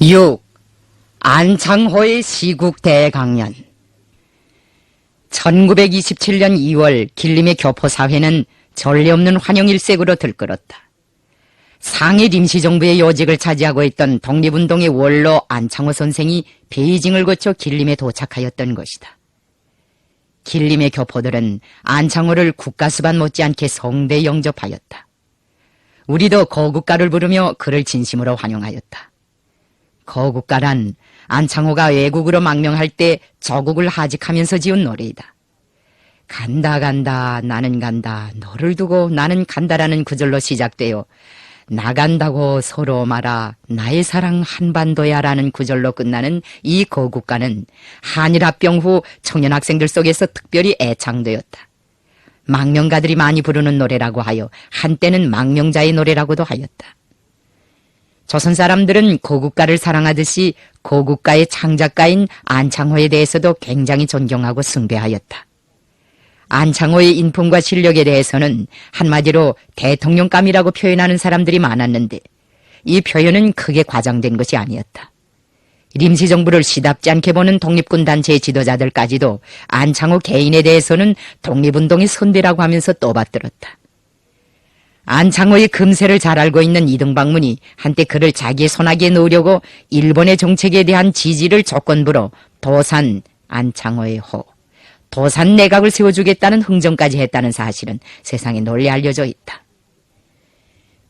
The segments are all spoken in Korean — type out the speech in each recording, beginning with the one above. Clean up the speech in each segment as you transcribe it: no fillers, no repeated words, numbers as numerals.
6. 안창호의 시국 대강연. 1927년 2월 길림의 교포사회는 전례 없는 환영일색으로 들끓었다. 상해 임시정부의 요직을 차지하고 있던 독립운동의 원로 안창호 선생이 베이징을 거쳐 길림에 도착하였던 것이다. 길림의 교포들은 안창호를 국가수반 못지않게 성대히 영접하였다. 우리도 거국가를 부르며 그를 진심으로 환영하였다. 거국가란 안창호가 외국으로 망명할 때 저국을 하직하면서 지은 노래이다. 간다 간다 나는 간다 너를 두고 나는 간다라는 구절로 시작되어 나간다고 서로 말아 나의 사랑 한반도야라는 구절로 끝나는 이 거국가는 한일합병 후 청년 학생들 속에서 특별히 애창되었다. 망명가들이 많이 부르는 노래라고 하여 한때는 망명자의 노래라고도 하였다. 조선 사람들은 거국가를 사랑하듯이 거국가의 창작가인 안창호에 대해서도 굉장히 존경하고 숭배하였다. 안창호의 인품과 실력에 대해서는 한마디로 대통령감이라고 표현하는 사람들이 많았는데 이 표현은 크게 과장된 것이 아니었다. 임시정부를 시답지 않게 보는 독립군 단체의 지도자들까지도 안창호 개인에 대해서는 독립운동의 선대라고 하면서 떠받들었다. 안창호의 금세를 잘 알고 있는 이등박문이 한때 그를 자기의 손아귀에 넣으려고 일본의 정책에 대한 지지를 조건부로 도산 안창호의 호, 도산 내각을 세워주겠다는 흥정까지 했다는 사실은 세상에 널리 알려져 있다.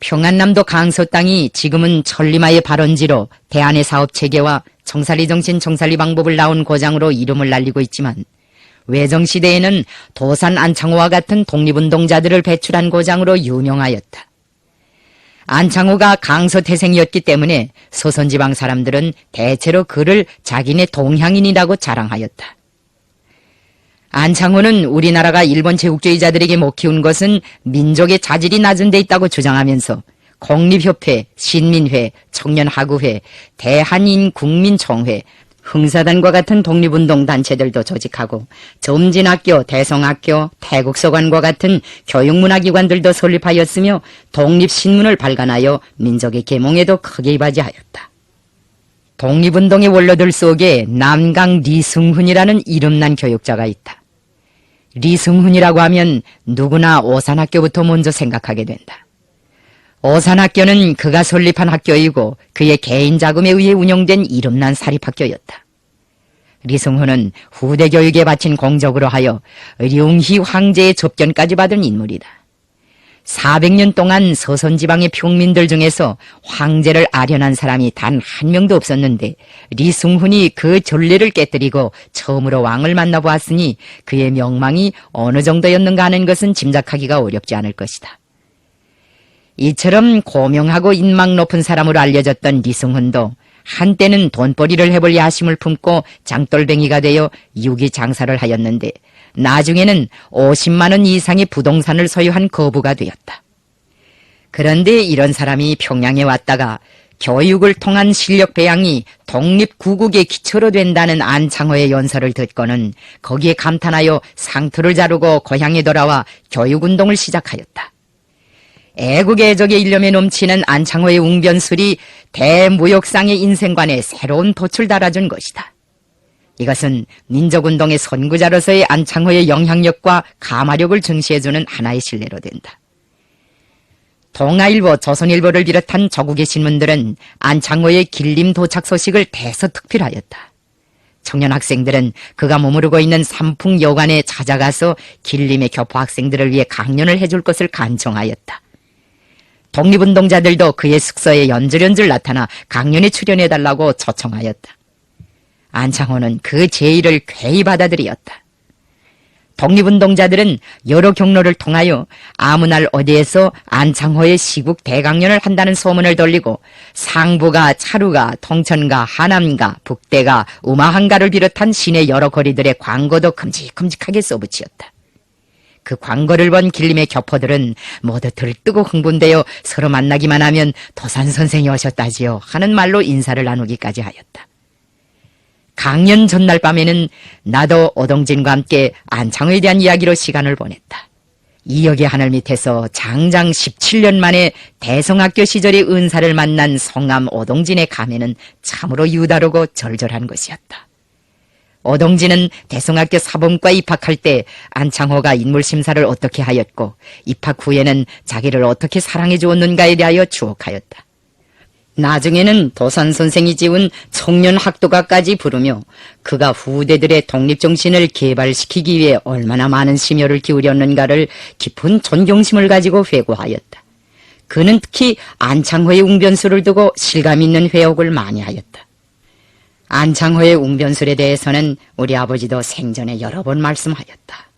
평안남도 강서 땅이 지금은 천리마의 발원지로 대안의 사업체계와 청살리 정신 청살리 방법을 나온 고장으로 이름을 날리고 있지만 외정시대에는 도산 안창호와 같은 독립운동자들을 배출한 고장으로 유명하였다. 안창호가 강서 태생이었기 때문에 서선지방 사람들은 대체로 그를 자기네 동향인이라고 자랑하였다. 안창호는 우리나라가 일본 제국주의자들에게 못 키운 것은 민족의 자질이 낮은 데 있다고 주장하면서 공립협회, 신민회, 청년하구회, 대한인국민총회, 흥사단과 같은 독립운동 단체들도 조직하고 점진학교, 대성학교, 태국서관과 같은 교육문화기관들도 설립하였으며 독립신문을 발간하여 민족의 계몽에도 크게 이바지하였다. 독립운동의 원로들 속에 남강 리승훈이라는 이름난 교육자가 있다. 리승훈이라고 하면 누구나 오산학교부터 먼저 생각하게 된다. 오산학교는 그가 설립한 학교이고 그의 개인 자금에 의해 운영된 이름난 사립학교였다. 리승훈은 후대 교육에 바친 공적으로 하여 룡희 황제의 접견까지 받은 인물이다. 400년 동안 서선지방의 평민들 중에서 황제를 아련한 사람이 단 한 명도 없었는데 리승훈이 그 전례를 깨뜨리고 처음으로 왕을 만나보았으니 그의 명망이 어느 정도였는가 하는 것은 짐작하기가 어렵지 않을 것이다. 이처럼 고명하고 인망 높은 사람으로 알려졌던 리승훈도 한때는 돈벌이를 해볼 야심을 품고 장돌뱅이가 되어 유기 장사를 하였는데 나중에는 50만 원 이상의 부동산을 소유한 거부가 되었다. 그런데 이런 사람이 평양에 왔다가 교육을 통한 실력 배양이 독립구국의 기초로 된다는 안창호의 연설을 듣고는 거기에 감탄하여 상투를 자르고 고향에 돌아와 교육운동을 시작하였다. 애국애적의 일념에 넘치는 안창호의 웅변술이 대무역상의 인생관에 새로운 돛을 달아준 것이다. 이것은 민족운동의 선구자로서의 안창호의 영향력과 가마력을 증시해주는 하나의 신뢰로 된다. 동아일보, 조선일보를 비롯한 저국의 신문들은 안창호의 길림 도착 소식을 대서특필하였다. 청년 학생들은 그가 머무르고 있는 삼풍여관에 찾아가서 길림의 교포 학생들을 위해 강연을 해줄 것을 간청하였다. 독립운동자들도 그의 숙소에 연줄연줄 나타나 강연에 출연해달라고 초청하였다. 안창호는 그 제의를 쾌히 받아들였다. 독립운동자들은 여러 경로를 통하여 아무 날 어디에서 안창호의 시국 대강연을 한다는 소문을 돌리고 상부가, 차루가, 통천가, 하남가, 북대가, 우마한가를 비롯한 시내 여러 거리들의 광고도 큼직큼직하게 써붙이었다. 그 광고를 본 길림의 교포들은 모두 들뜨고 흥분되어 서로 만나기만 하면 도산 선생이 오셨다지요 하는 말로 인사를 나누기까지 하였다. 강연 전날 밤에는 나도 오동진과 함께 안창호에 대한 이야기로 시간을 보냈다. 이역의 하늘 밑에서 장장 17년 만에 대성학교 시절의 은사를 만난 성암 오동진의 감회는 참으로 유다르고 절절한 것이었다. 오동진은 대성학교 사범과 입학할 때 안창호가 인물심사를 어떻게 하였고 입학 후에는 자기를 어떻게 사랑해 주었는가에 대하여 추억하였다. 나중에는 도산 선생이 지은 청년 학도가까지 부르며 그가 후대들의 독립정신을 개발시키기 위해 얼마나 많은 심혈을 기울였는가를 깊은 존경심을 가지고 회고하였다. 그는 특히 안창호의 웅변술을 두고 실감 있는 회옥을 많이 하였다. 안창호의 웅변술에 대해서는 우리 아버지도 생전에 여러 번 말씀하였다.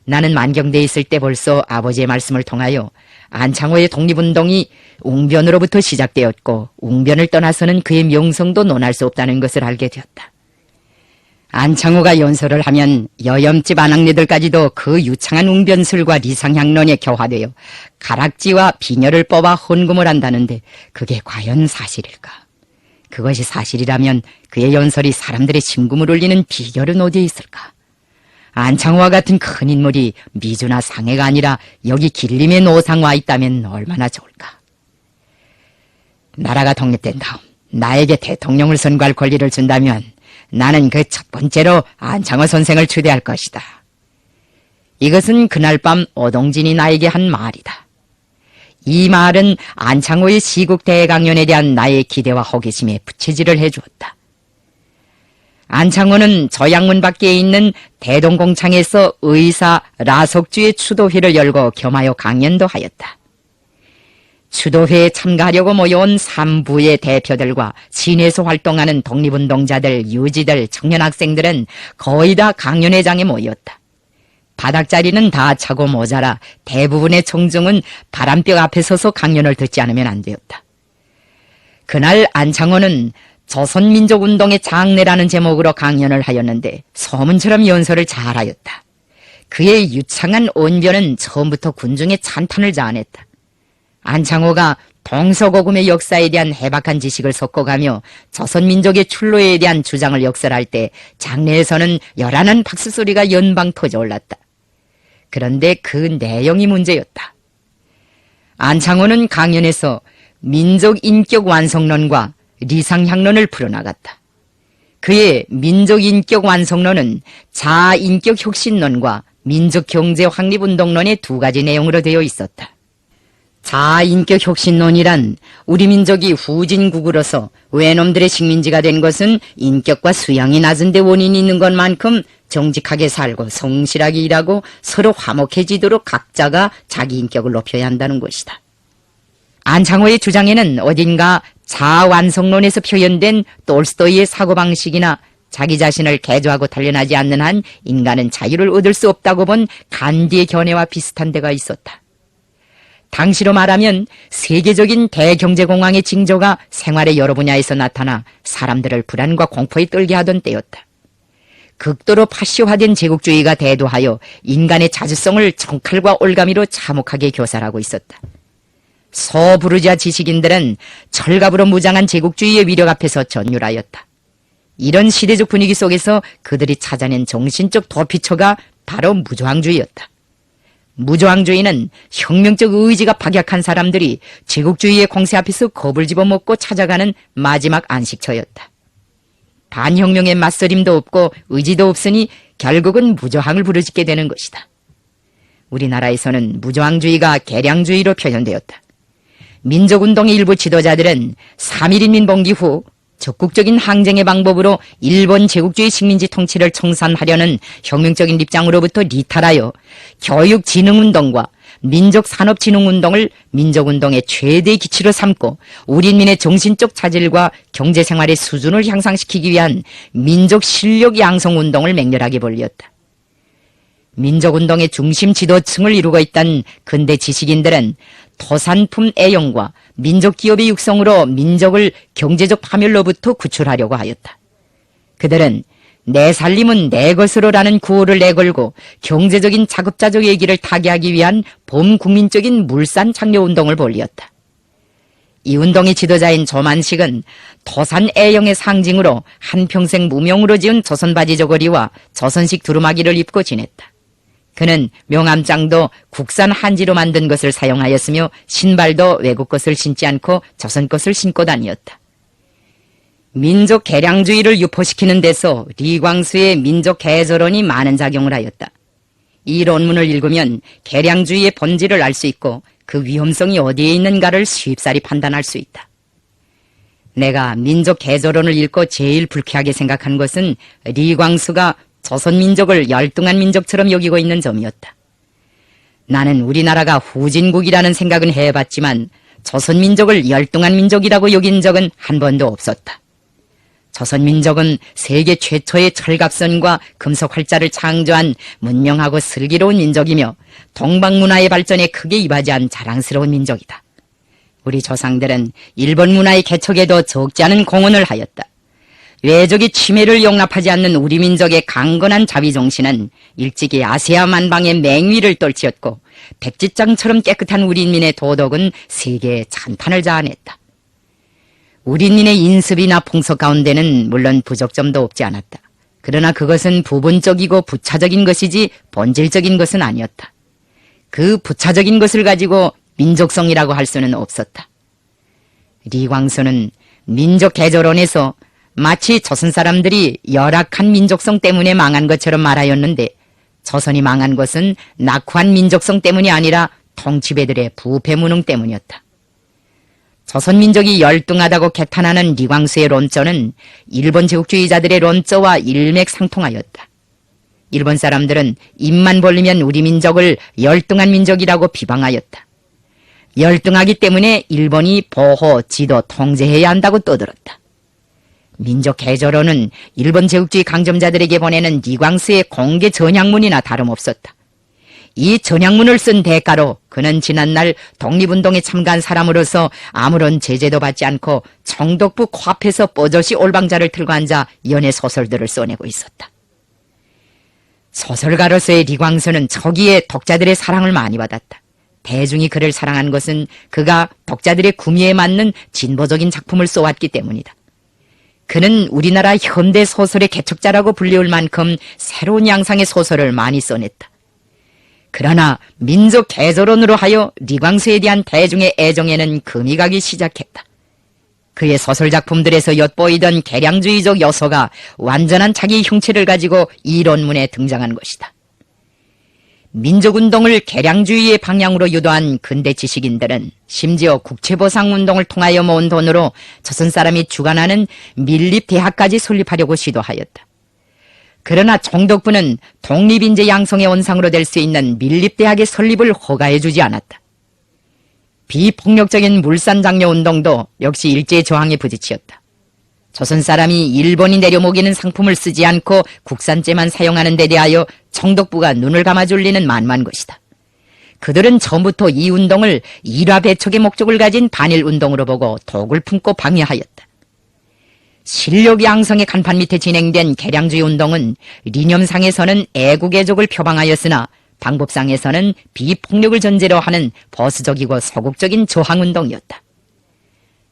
나는 만경대에 있을 때 벌써 아버지의 말씀을 통하여 안창호의 독립운동이 웅변으로부터 시작되었고 웅변을 떠나서는 그의 명성도 논할 수 없다는 것을 알게 되었다. 안창호가 연설을 하면 여염집 안악내들까지도 그 유창한 웅변술과 리상향론에 교화되어 가락지와 비녀를 뽑아 헌금을 한다는데 그게 과연 사실일까? 그것이 사실이라면 그의 연설이 사람들의 심금을 울리는 비결은 어디에 있을까? 안창호와 같은 큰 인물이 미주나 상해가 아니라 여기 길림의 노상 와 있다면 얼마나 좋을까? 나라가 독립된 다음 나에게 대통령을 선거할 권리를 준다면 나는 그 첫 번째로 안창호 선생을 추대할 것이다. 이것은 그날 밤 오동진이 나에게 한 말이다. 이 말은 안창호의 시국 대강연에 대한 나의 기대와 호기심에 부채질을 해주었다. 안창호는 저양문 밖에 있는 대동공창에서 의사 라석주의 추도회를 열고 겸하여 강연도 하였다. 추도회에 참가하려고 모여온 삼부의 대표들과 시내에서 활동하는 독립운동자들, 유지들, 청년학생들은 거의 다 강연회장에 모였다. 바닥자리는 다 차고 모자라 대부분의 청중은 바람벽 앞에 서서 강연을 듣지 않으면 안 되었다. 그날 안창호는 조선민족운동의 장래라는 제목으로 강연을 하였는데 소문처럼 연설을 잘하였다. 그의 유창한 언변은 처음부터 군중의 찬탄을 자아냈다. 안창호가 동서고금의 역사에 대한 해박한 지식을 섞어가며 조선민족의 출로에 대한 주장을 역설할 때 장내에서는 요란한 박수소리가 연방 터져올랐다. 그런데 그 내용이 문제였다. 안창호는 강연에서 민족인격 완성론과 리상향론을 풀어나갔다. 그의 민족인격 완성론은 자아인격 혁신론과 민족경제 확립운동론의 두 가지 내용으로 되어 있었다. 자아인격 혁신론이란 우리 민족이 후진국으로서 외놈들의 식민지가 된 것은 인격과 수양이 낮은 데 원인이 있는 것만큼 정직하게 살고 성실하게 일하고 서로 화목해지도록 각자가 자기 인격을 높여야 한다는 것이다. 안창호의 주장에는 어딘가 자아완성론에서 표현된 톨스토이의 사고방식이나 자기 자신을 개조하고 단련하지 않는 한 인간은 자유를 얻을 수 없다고 본 간디의 견해와 비슷한 데가 있었다. 당시로 말하면 세계적인 대경제공황의 징조가 생활의 여러 분야에서 나타나 사람들을 불안과 공포에 떨게 하던 때였다. 극도로 파시화된 제국주의가 대도하여 인간의 자주성을 정칼과 올가미로 참혹하게 교살하고 있었다. 소부르주아 지식인들은 철갑으로 무장한 제국주의의 위력 앞에서 전율하였다. 이런 시대적 분위기 속에서 그들이 찾아낸 정신적 도피처가 바로 무저항주의였다. 무저항주의는 혁명적 의지가 박약한 사람들이 제국주의의 공세 앞에서 겁을 집어먹고 찾아가는 마지막 안식처였다. 반혁명의 맞서림도 없고 의지도 없으니 결국은 무저항을 부르짖게 되는 것이다. 우리나라에서는 무저항주의가 개량주의로 표현되었다. 민족운동의 일부 지도자들은 3.1인민 봉기 후 적극적인 항쟁의 방법으로 일본 제국주의 식민지 통치를 청산하려는 혁명적인 입장으로부터 리탈하여 교육진흥운동과 민족산업진흥운동을 민족운동의 최대 기치로 삼고 우리 인민의 정신적 차질과 경제생활의 수준을 향상시키기 위한 민족실력양성운동을 맹렬하게 벌였다. 민족운동의 중심 지도층을 이루고 있던 근대 지식인들은 토산품 애용과 민족기업의 육성으로 민족을 경제적 파멸로부터 구출하려고 하였다. 그들은 내 살림은 내 것으로라는 구호를 내걸고 경제적인 자급자족 얘기를 타개하기 위한 범국민적인 물산 창녀운동을 벌였다. 이 운동의 지도자인 조만식은 토산 애용의 상징으로 한평생 무명으로 지은 조선바지 저고리와 조선식 두루마기를 입고 지냈다. 그는 명함장도 국산 한지로 만든 것을 사용하였으며 신발도 외국 것을 신지 않고 조선 것을 신고 다니었다. 민족 개량주의를 유포시키는 데서 리광수의 민족 개조론이 많은 작용을 하였다. 이 논문을 읽으면 개량주의의 본질을 알 수 있고 그 위험성이 어디에 있는가를 쉽사리 판단할 수 있다. 내가 민족 개조론을 읽고 제일 불쾌하게 생각한 것은 리광수가 조선민족을 열등한 민족처럼 여기고 있는 점이었다. 나는 우리나라가 후진국이라는 생각은 해봤지만 조선민족을 열등한 민족이라고 여긴 적은 한 번도 없었다. 조선민족은 세계 최초의 철갑선과 금속활자를 창조한 문명하고 슬기로운 민족이며 동방문화의 발전에 크게 이바지한 자랑스러운 민족이다. 우리 조상들은 일본 문화의 개척에도 적지 않은 공헌을 하였다. 외적의 침해를 용납하지 않는 우리 민족의 강건한 자비정신은 일찍이 아시아 만방의 맹위를 떨치었고 백지장처럼 깨끗한 우리 인민의 도덕은 세계에 찬탄을 자아냈다. 우리 인민의 인습이나 풍속 가운데는 물론 부족점도 없지 않았다. 그러나 그것은 부분적이고 부차적인 것이지 본질적인 것은 아니었다. 그 부차적인 것을 가지고 민족성이라고 할 수는 없었다. 리광수는 민족 개조론에서 마치 조선 사람들이 열악한 민족성 때문에 망한 것처럼 말하였는데 조선이 망한 것은 낙후한 민족성 때문이 아니라 통치배들의 부패 무능 때문이었다. 조선 민족이 열등하다고 개탄하는 리광수의 론조는 일본 제국주의자들의 론조와 일맥상통하였다. 일본 사람들은 입만 벌리면 우리 민족을 열등한 민족이라고 비방하였다. 열등하기 때문에 일본이 보호, 지도, 통제해야 한다고 떠들었다. 민족 개조론은 일본 제국주의 강점자들에게 보내는 리광수의 공개 전향문이나 다름없었다. 이 전향문을 쓴 대가로 그는 지난날 독립운동에 참가한 사람으로서 아무런 제재도 받지 않고 청독부 코앞에서 뻐젓이 올방자를 틀고 앉아 연애 소설들을 써내고 있었다. 소설가로서의 리광수는 초기에 독자들의 사랑을 많이 받았다. 대중이 그를 사랑한 것은 그가 독자들의 구미에 맞는 진보적인 작품을 써왔기 때문이다. 그는 우리나라 현대 소설의 개척자라고 불리울 만큼 새로운 양상의 소설을 많이 써냈다. 그러나 민족 개조론으로 하여 리광수에 대한 대중의 애정에는 금이 가기 시작했다. 그의 소설 작품들에서 엿보이던 개량주의적 요소가 완전한 자기 형체를 가지고 이 논문에 등장한 것이다. 민족운동을 개량주의의 방향으로 유도한 근대 지식인들은 심지어 국채보상운동을 통하여 모은 돈으로 조선 사람이 주관하는 밀립대학까지 설립하려고 시도하였다. 그러나 총독부는 독립인재 양성의 원상으로 될 수 있는 밀립대학의 설립을 허가해주지 않았다. 비폭력적인 물산장려운동도 역시 일제의 저항에 부딪히었다. 조선 사람이 일본이 내려먹이는 상품을 쓰지 않고 국산재만 사용하는 데 대하여 총독부가 눈을 감아줄 리는 만만 것이다. 그들은 처음부터 이 운동을 일화 배척의 목적을 가진 반일운동으로 보고 독을 품고 방해하였다. 실력 양성의 간판 밑에 진행된 개량주의 운동은 이념상에서는 애국애족을 표방하였으나 방법상에서는 비폭력을 전제로 하는 보수적이고 소극적인 저항운동이었다.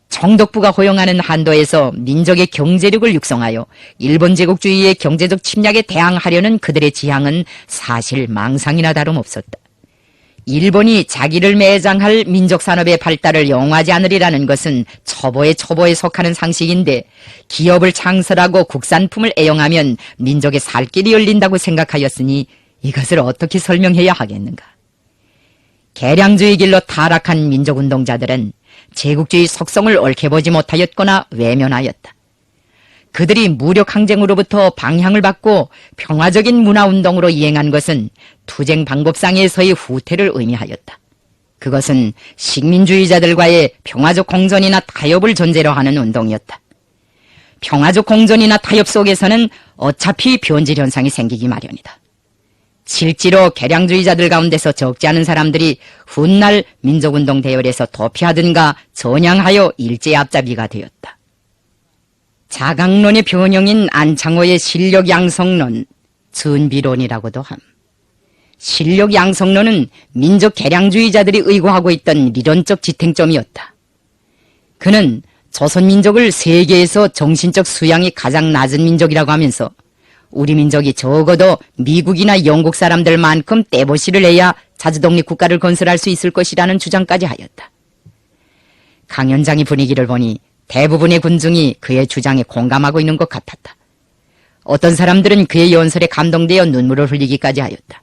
총독부가 허용하는 한도에서 민족의 경제력을 육성하여 일본 제국주의의 경제적 침략에 대항하려는 그들의 지향은 사실 망상이나 다름없었다. 일본이 자기를 매장할 민족산업의 발달을 용하지 않으리라는 것은 초보의 초보에 속하는 상식인데 기업을 창설하고 국산품을 애용하면 민족의 살 길이 열린다고 생각하였으니 이것을 어떻게 설명해야 하겠는가. 개량주의 길로 타락한 민족운동자들은 제국주의 속성을 옳게 보지 못하였거나 외면하였다. 그들이 무력항쟁으로부터 방향을 바꿔 평화적인 문화운동으로 이행한 것은 투쟁 방법상에서의 후퇴를 의미하였다. 그것은 식민주의자들과의 평화적 공존이나 타협을 전제로 하는 운동이었다. 평화적 공존이나 타협 속에서는 어차피 변질 현상이 생기기 마련이다. 실제로 개량주의자들 가운데서 적지 않은 사람들이 훗날 민족운동 대열에서 도피하든가 전향하여 일제의 앞잡이가 되었다. 자강론의 변형인 안창호의 실력 양성론, 준비론이라고도 함. 실력 양성론은 민족 개량주의자들이 의구하고 있던理論적 지탱점이었다. 그는 조선민족을 세계에서 정신적 수양이 가장 낮은 민족이라고 하면서 우리 민족이 적어도 미국이나 영국 사람들만큼 떼보시를 해야 자주독립 국가를 건설할 수 있을 것이라는 주장까지 하였다. 강연장의 분위기를 보니 대부분의 군중이 그의 주장에 공감하고 있는 것 같았다. 어떤 사람들은 그의 연설에 감동되어 눈물을 흘리기까지 하였다.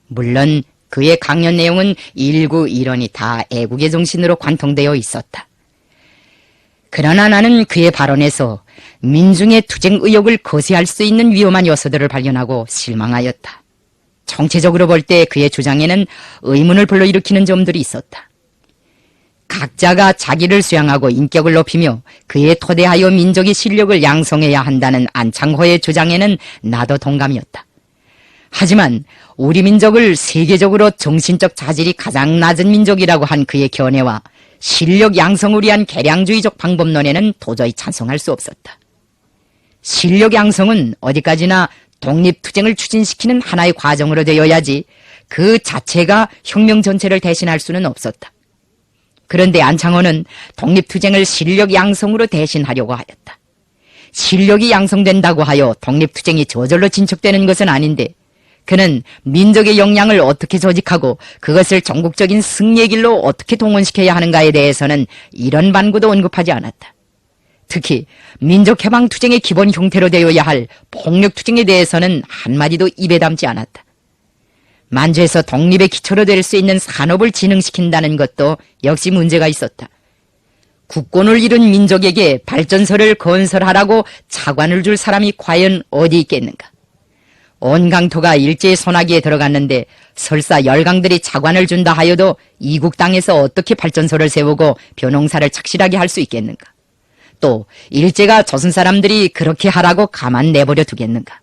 물론 그의 강연 내용은 일구 일원이 다 애국의 정신으로 관통되어 있었다. 그러나 나는 그의 발언에서 민중의 투쟁 의욕을 거세할 수 있는 위험한 요소들을 발견하고 실망하였다. 총체적으로 볼 때 그의 주장에는 의문을 불러일으키는 점들이 있었다. 각자가 자기를 수양하고 인격을 높이며 그에 토대하여 민족의 실력을 양성해야 한다는 안창호의 주장에는 나도 동감이었다. 하지만 우리 민족을 세계적으로 정신적 자질이 가장 낮은 민족이라고 한 그의 견해와 실력 양성을 위한 개량주의적 방법론에는 도저히 찬성할 수 없었다. 실력 양성은 어디까지나 독립투쟁을 추진시키는 하나의 과정으로 되어야지 그 자체가 혁명 전체를 대신할 수는 없었다. 그런데 안창호는 독립투쟁을 실력 양성으로 대신하려고 하였다. 실력이 양성된다고 하여 독립투쟁이 저절로 진척되는 것은 아닌데 그는 민족의 역량을 어떻게 조직하고 그것을 전국적인 승리의 길로 어떻게 동원시켜야 하는가에 대해서는 이런 반구도 언급하지 않았다. 특히 민족해방투쟁의 기본 형태로 되어야 할 폭력투쟁에 대해서는 한마디도 입에 담지 않았다. 만주에서 독립의 기초로 될 수 있는 산업을 진흥시킨다는 것도 역시 문제가 있었다. 국권을 잃은 민족에게 발전소를 건설하라고 차관을 줄 사람이 과연 어디 있겠는가? 온 강토가 일제의 소나기에 들어갔는데 설사 열강들이 차관을 준다 하여도 이국 땅에서 어떻게 발전소를 세우고 벼농사를 착실하게 할 수 있겠는가? 또 일제가 조선 사람들이 그렇게 하라고 가만 내버려 두겠는가?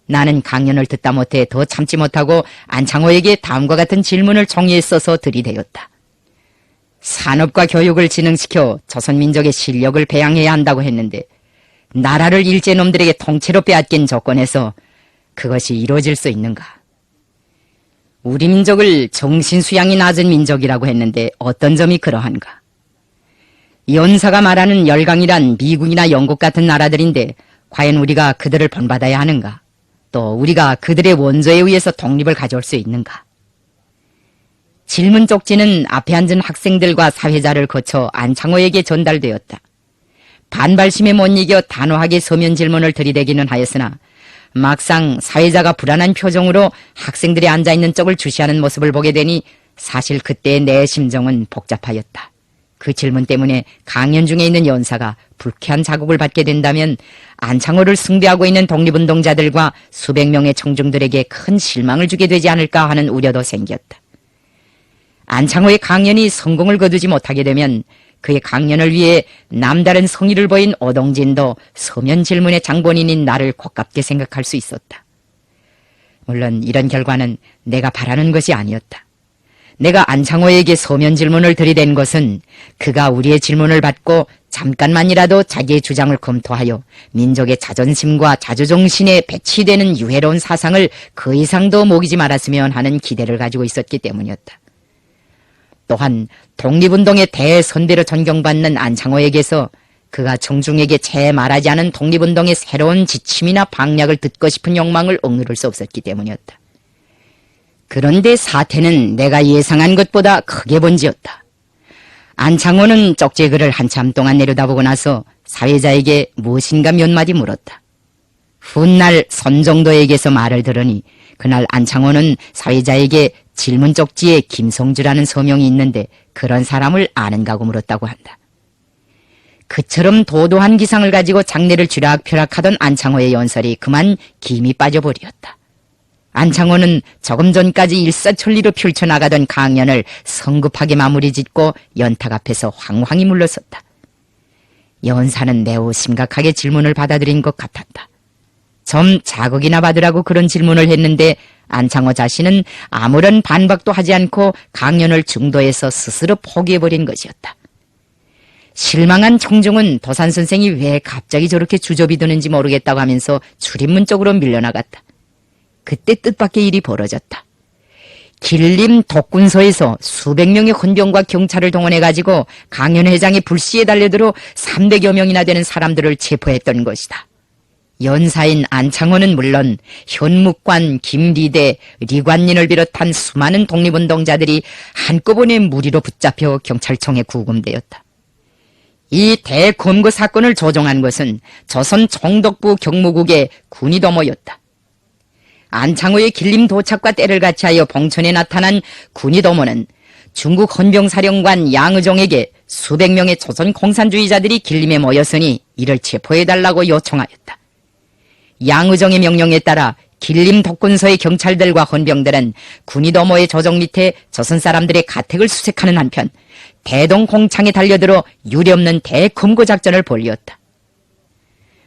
나는 강연을 듣다 못해 더 참지 못하고 안창호에게 다음과 같은 질문을 종이에 써서 들이대었다. 산업과 교육을 진흥시켜 조선민족의 실력을 배양해야 한다고 했는데 나라를 일제놈들에게 통째로 빼앗긴 조건에서 그것이 이루어질 수 있는가? 우리 민족을 정신수양이 낮은 민족이라고 했는데 어떤 점이 그러한가? 연사가 말하는 열강이란 미국이나 영국 같은 나라들인데 과연 우리가 그들을 본받아야 하는가? 또 우리가 그들의 원조에 의해서 독립을 가져올 수 있는가? 질문 쪽지는 앞에 앉은 학생들과 사회자를 거쳐 안창호에게 전달되었다. 반발심에 못 이겨 단호하게 서면 질문을 들이대기는 하였으나 막상 사회자가 불안한 표정으로 학생들이 앉아있는 쪽을 주시하는 모습을 보게 되니 사실 그때의 내 심정은 복잡하였다. 그 질문 때문에 강연 중에 있는 연사가 불쾌한 자극을 받게 된다면 안창호를 숭배하고 있는 독립운동자들과 수백 명의 청중들에게 큰 실망을 주게 되지 않을까 하는 우려도 생겼다. 안창호의 강연이 성공을 거두지 못하게 되면 그의 강연을 위해 남다른 성의를 보인 오동진도 서면 질문의 장본인인 나를 고깝게 생각할 수 있었다. 물론 이런 결과는 내가 바라는 것이 아니었다. 내가 안창호에게 서면 질문을 들이댄 것은 그가 우리의 질문을 받고 잠깐만이라도 자기의 주장을 검토하여 민족의 자존심과 자주정신에 배치되는 유해로운 사상을 그 이상도 먹이지 말았으면 하는 기대를 가지고 있었기 때문이었다. 또한 독립운동의 대선배로 존경받는 안창호에게서 그가 청중에게 채 말하지 않은 독립운동의 새로운 지침이나 방략을 듣고 싶은 욕망을 억누를 수 없었기 때문이었다. 그런데 사태는 내가 예상한 것보다 크게 번지었다. 안창호는 쪽지의 글을 한참 동안 내려다보고 나서 사회자에게 무엇인가 몇 마디 물었다. 훗날 손정도에게서 말을 들으니 그날 안창호는 사회자에게 질문 쪽지에 김성주라는 서명이 있는데 그런 사람을 아는가고 물었다고 한다. 그처럼 도도한 기상을 가지고 장래를 쥐락펴락하던 안창호의 연설이 그만 김이 빠져버렸다. 안창호는 조금 전까지 일사천리로 펼쳐나가던 강연을 성급하게 마무리 짓고 연탁 앞에서 황황히 물러섰다. 연사는 매우 심각하게 질문을 받아들인 것 같았다. 좀 자극이나 받으라고 그런 질문을 했는데 안창호 자신은 아무런 반박도 하지 않고 강연을 중도에서 스스로 포기해버린 것이었다. 실망한 청중은 도산 선생이 왜 갑자기 저렇게 주접이 드는지 모르겠다고 하면서 출입문 쪽으로 밀려나갔다. 그때 뜻밖의 일이 벌어졌다. 길림 독군서에서 수백 명의 헌병과 경찰을 동원해가지고 강연회장의 불시에 달려들어 300여 명이나 되는 사람들을 체포했던 것이다. 연사인 안창호는 물론 현묵관, 김리대, 리관린을 비롯한 수많은 독립운동자들이 한꺼번에 무리로 붙잡혀 경찰청에 구금되었다. 이 대검거 사건을 조종한 것은 조선 총독부 경무국의 군의도모였다. 안창호의 길림 도착과 때를 같이하여 봉천에 나타난 군의도모는 중국 헌병사령관 양의종에게 수백 명의 조선 공산주의자들이 길림에 모였으니 이를 체포해달라고 요청하였다. 양의종의 명령에 따라 길림 독군서의 경찰들과 헌병들은 군의도모의 조종 밑에 조선 사람들의 가택을 수색하는 한편 대동공창에 달려들어 유례없는 대검거 작전을 벌였다.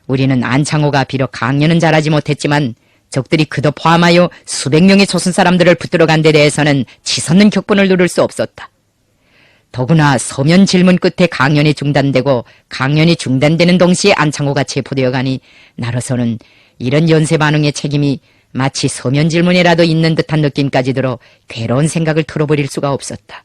우리는 안창호가 비록 강연은 잘하지 못했지만 적들이 그도 포함하여 수백 명의 조선 사람들을 붙들어간 데 대해서는 치솟는 격분을 누를 수 없었다. 더구나 서면 질문 끝에 강연이 중단되고 강연이 중단되는 동시에 안창호가 체포되어 가니 나로서는 이런 연쇄 반응의 책임이 마치 서면 질문이라도 있는 듯한 느낌까지 들어 괴로운 생각을 털어버릴 수가 없었다.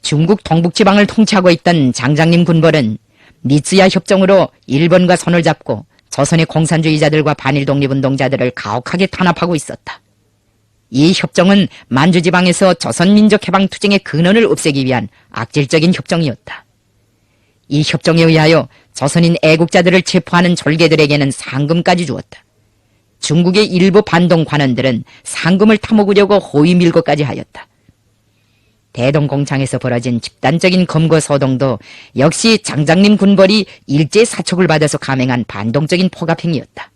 중국 동북지방을 통치하고 있던 장장림 군벌은 미츠야 협정으로 일본과 손을 잡고 조선의 공산주의자들과 반일 독립운동자들을 가혹하게 탄압하고 있었다. 이 협정은 만주지방에서 조선민족해방투쟁의 근원을 없애기 위한 악질적인 협정이었다. 이 협정에 의하여 조선인 애국자들을 체포하는 졸개들에게는 상금까지 주었다. 중국의 일부 반동 관원들은 상금을 타먹으려고 호위 밀고까지 하였다. 대동공창에서 벌어진 집단적인 검거 소동도 역시 장장림 군벌이 일제 사촉을 받아서 감행한 반동적인 포갑행위였다.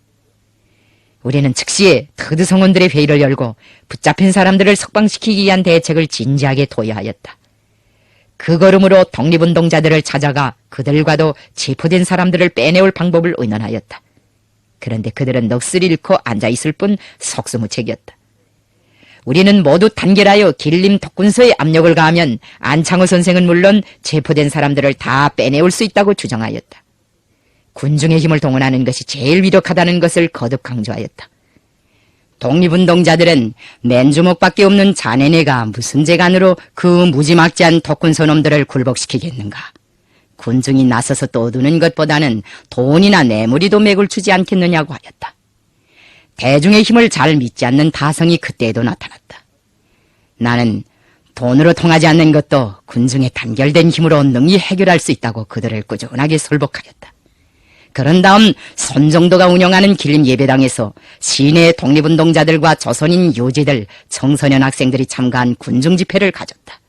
우리는 즉시에 터드 성원들의 회의를 열고 붙잡힌 사람들을 석방시키기 위한 대책을 진지하게 도야하였다. 그 걸음으로 독립운동자들을 찾아가 그들과도 체포된 사람들을 빼내올 방법을 의논하였다. 그런데 그들은 넋을 잃고 앉아있을 뿐 속수무책이었다. 우리는 모두 단결하여 길림 독군서에 압력을 가하면 안창호 선생은 물론 체포된 사람들을 다 빼내올 수 있다고 주장하였다. 군중의 힘을 동원하는 것이 제일 위력하다는 것을 거듭 강조하였다. 독립운동자들은 맨주먹밖에 없는 자네네가 무슨 재간으로 그 무지막지한 독군서 놈들을 굴복시키겠는가. 군중이 나서서 떠드는 것보다는 돈이나 뇌물이도 맥을 주지 않겠느냐고 하였다. 대중의 힘을 잘 믿지 않는 타성이 그때에도 나타났다. 나는 돈으로 통하지 않는 것도 군중의 단결된 힘으로 능히 해결할 수 있다고 그들을 꾸준하게 설복하였다. 그런 다음 손정도가 운영하는 길림 예배당에서 시내 독립운동자들과 조선인 요지들, 청소년 학생들이 참가한 군중집회를 가졌다.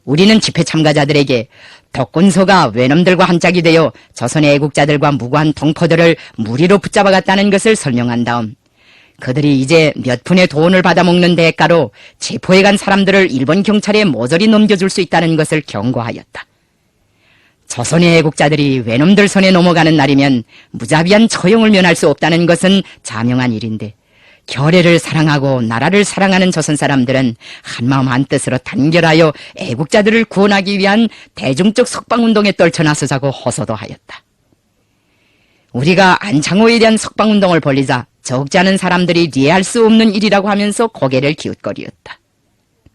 우리는 집회 참가자들에게 독군서가 외놈들과 한 짝이 되어 조선의 애국자들과 무고한 동포들을 무리로 붙잡아갔다는 것을 설명한 다음 그들이 이제 몇 푼의 돈을 받아먹는 대가로 체포해간 사람들을 일본 경찰에 모조리 넘겨줄 수 있다는 것을 경고하였다. 조선의 애국자들이 외놈들 손에 넘어가는 날이면 무자비한 처형을 면할 수 없다는 것은 자명한 일인데 결애를 사랑하고 나라를 사랑하는 조선 사람들은 한마음 한뜻으로 단결하여 애국자들을 구원하기 위한 대중적 석방운동에 떨쳐나서자고 호소도 하였다. 우리가 안창호에 대한 석방운동을 벌리자 적지 않은 사람들이 이해할 수 없는 일이라고 하면서 고개를 기웃거리었다.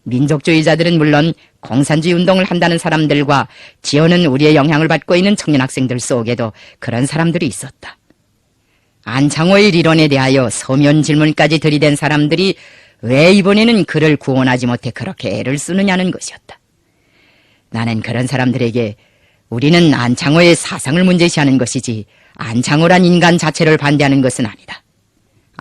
민족주의자들은 물론 공산주의 운동을 한다는 사람들과 지어는 우리의 영향을 받고 있는 청년 학생들 속에도 그런 사람들이 있었다. 안창호의理論에 대하여 서면 질문까지 들이댄 사람들이 왜 이번에는 그를 구원하지 못해 그렇게 애를 쓰느냐는 것이었다. 나는 그런 사람들에게 우리는 안창호의 사상을 문제시하는 것이지 안창호란 인간 자체를 반대하는 것은 아니다.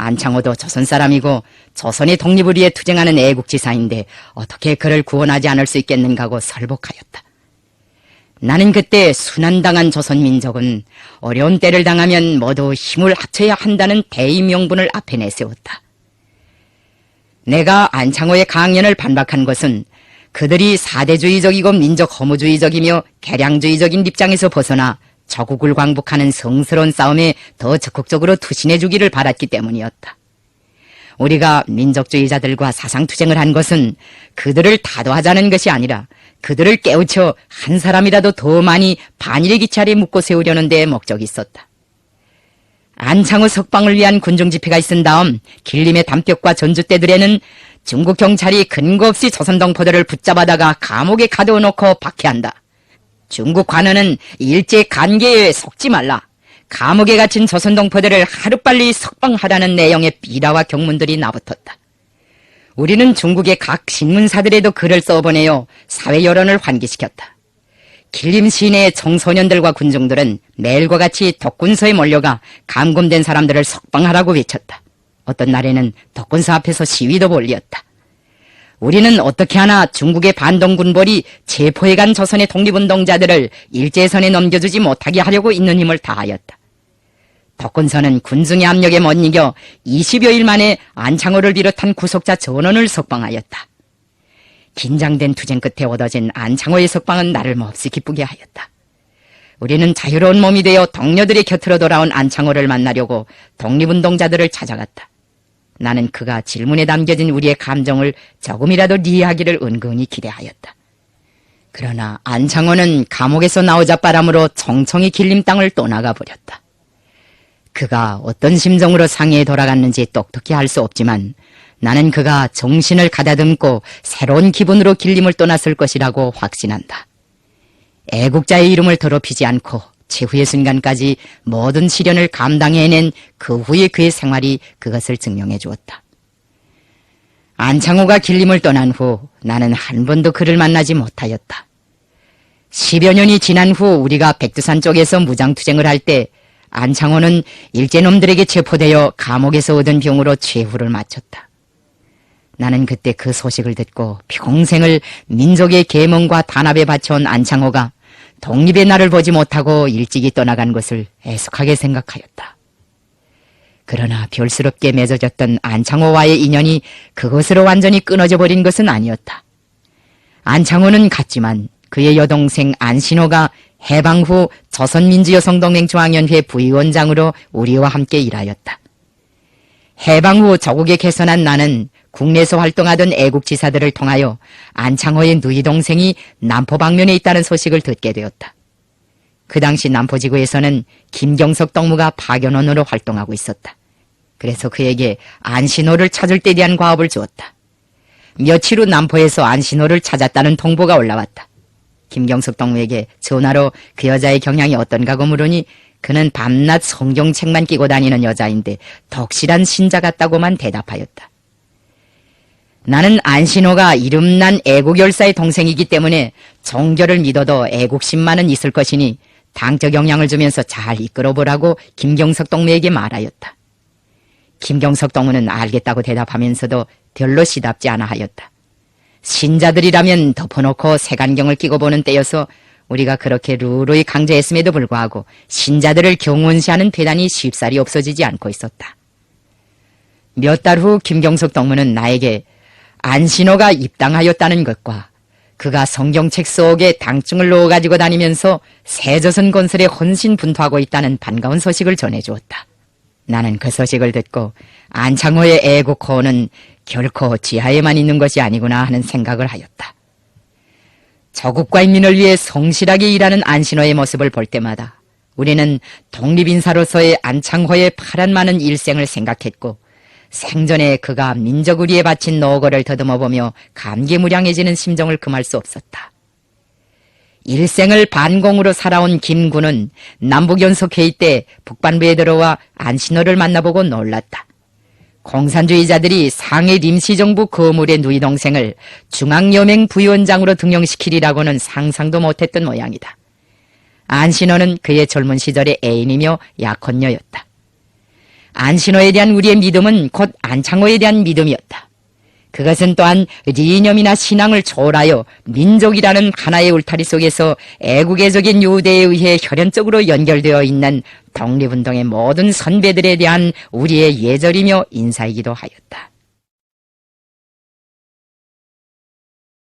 안창호도 조선 사람이고 조선의 독립을 위해 투쟁하는 애국지사인데 어떻게 그를 구원하지 않을 수 있겠는가고 설복하였다. 나는 그때 순환당한 조선민족은 어려운 때를 당하면 모두 힘을 합쳐야 한다는 대의 명분을 앞에 내세웠다. 내가 안창호의 강연을 반박한 것은 그들이 사대주의적이고 민족 허무주의적이며 개량주의적인 입장에서 벗어나 조국을 광복하는 성스러운 싸움에 더 적극적으로 투신해 주기를 바랐기 때문이었다. 우리가 민족주의자들과 사상투쟁을 한 것은 그들을 다도하자는 것이 아니라 그들을 깨우쳐 한 사람이라도 더 많이 반일의 기차에 묶고 세우려는 데에 목적이 있었다. 안창호 석방을 위한 군중집회가 있은 다음 길림의 담벽과 전주대들에는 중국 경찰이 근거 없이 조선동포들을 붙잡아다가 감옥에 가두어 놓고 박해한다. 중국 관원은 일제 간계에 속지 말라. 감옥에 갇힌 조선 동포들을 하루빨리 석방하라는 내용의 비라와 경문들이 나붙었다. 우리는 중국의 각 신문사들에도 글을 써보내어 사회 여론을 환기시켰다. 길림 시내의 청소년들과 군중들은 매일과 같이 덕군서에 몰려가 감금된 사람들을 석방하라고 외쳤다. 어떤 날에는 덕군서 앞에서 시위도 벌였다. 우리는 어떻게 하나 중국의 반동군벌이 체포해간 조선의 독립운동자들을 일제선에 넘겨주지 못하게 하려고 있는 힘을 다하였다. 덕군서는 군중의 압력에 못 이겨 20여일 만에 안창호를 비롯한 구속자 전원을 석방하였다. 긴장된 투쟁 끝에 얻어진 안창호의 석방은 나를 몹시 기쁘게 하였다. 우리는 자유로운 몸이 되어 동료들의 곁으로 돌아온 안창호를 만나려고 독립운동자들을 찾아갔다. 나는 그가 질문에 담겨진 우리의 감정을 조금이라도 이해하기를 은근히 기대하였다. 그러나 안창호는 감옥에서 나오자바람으로 청청이 길림 땅을 떠나가 버렸다. 그가 어떤 심정으로 상해에 돌아갔는지 똑똑히 알 수 없지만 나는 그가 정신을 가다듬고 새로운 기분으로 길림을 떠났을 것이라고 확신한다. 애국자의 이름을 더럽히지 않고 최후의 순간까지 모든 시련을 감당해낸 그 후의 그의 생활이 그것을 증명해 주었다. 안창호가 길림을 떠난 후 나는 한 번도 그를 만나지 못하였다. 10여 년이 지난 후 우리가 백두산 쪽에서 무장투쟁을 할 때 안창호는 일제놈들에게 체포되어 감옥에서 얻은 병으로 최후를 마쳤다. 나는 그때 그 소식을 듣고 평생을 민족의 계몽과 단합에 바쳐온 안창호가 독립의 날을 보지 못하고 일찍이 떠나간 것을 애석하게 생각하였다. 그러나 별스럽게 맺어졌던 안창호와의 인연이 그것으로 완전히 끊어져 버린 것은 아니었다. 안창호는 갔지만 그의 여동생 안신호가 해방 후 조선민주여성동맹 중앙연회 부위원장으로 우리와 함께 일하였다. 해방 후 조국에 개선한 나는 국내에서 활동하던 애국지사들을 통하여 안창호의 누이 동생이 남포 방면에 있다는 소식을 듣게 되었다. 그 당시 남포지구에서는 김경석 동무가 파견원으로 활동하고 있었다. 그래서 그에게 안신호를 찾을 때 대한 과업을 주었다. 며칠 후 남포에서 안신호를 찾았다는 통보가 올라왔다. 김경석 동무에게 전화로 그 여자의 경향이 어떤가고 물으니 그는 밤낮 성경책만 끼고 다니는 여자인데 덕실한 신자 같다고만 대답하였다. 나는 안신호가 이름난 애국열사의 동생이기 때문에 종교를 믿어도 애국심만은 있을 것이니 당적 영향을 주면서 잘 이끌어보라고 김경석 동무에게 말하였다. 김경석 동무는 알겠다고 대답하면서도 별로 시답지 않아 하였다. 신자들이라면 덮어놓고 색안경을 끼고 보는 때여서 우리가 그렇게 루루히 강조했음에도 불구하고 신자들을 경원시하는 대단히 쉽사리 없어지지 않고 있었다. 몇 달 후 김경석 동무는 나에게 안신호가 입당하였다는 것과 그가 성경책 속에 당증을 넣어가지고 다니면서 새조선 건설에 헌신분투하고 있다는 반가운 소식을 전해주었다. 나는 그 소식을 듣고 안창호의 애국호는 결코 지하에만 있는 것이 아니구나 하는 생각을 하였다. 조국과 인민을 위해 성실하게 일하는 안신호의 모습을 볼 때마다 우리는 독립인사로서의 안창호의 파란 많은 일생을 생각했고 생전에 그가 민족을 위해 바친 노고를 더듬어보며 감개무량해지는 심정을 금할 수 없었다. 일생을 반공으로 살아온 김군은 남북연석회의 때 북반부에 들어와 안신호를 만나보고 놀랐다. 공산주의자들이 상해 임시정부 거물의 누이 동생을 중앙여맹 부위원장으로 등용시키리라고는 상상도 못했던 모양이다. 안신호는 그의 젊은 시절의 애인이며 약혼녀였다. 안신호에 대한 우리의 믿음은 곧 안창호에 대한 믿음이었다. 그것은 또한 이념이나 신앙을 초월하여 민족이라는 하나의 울타리 속에서 애국애적인 유대에 의해 혈연적으로 연결되어 있는 독립운동의 모든 선배들에 대한 우리의 예절이며 인사이기도 하였다.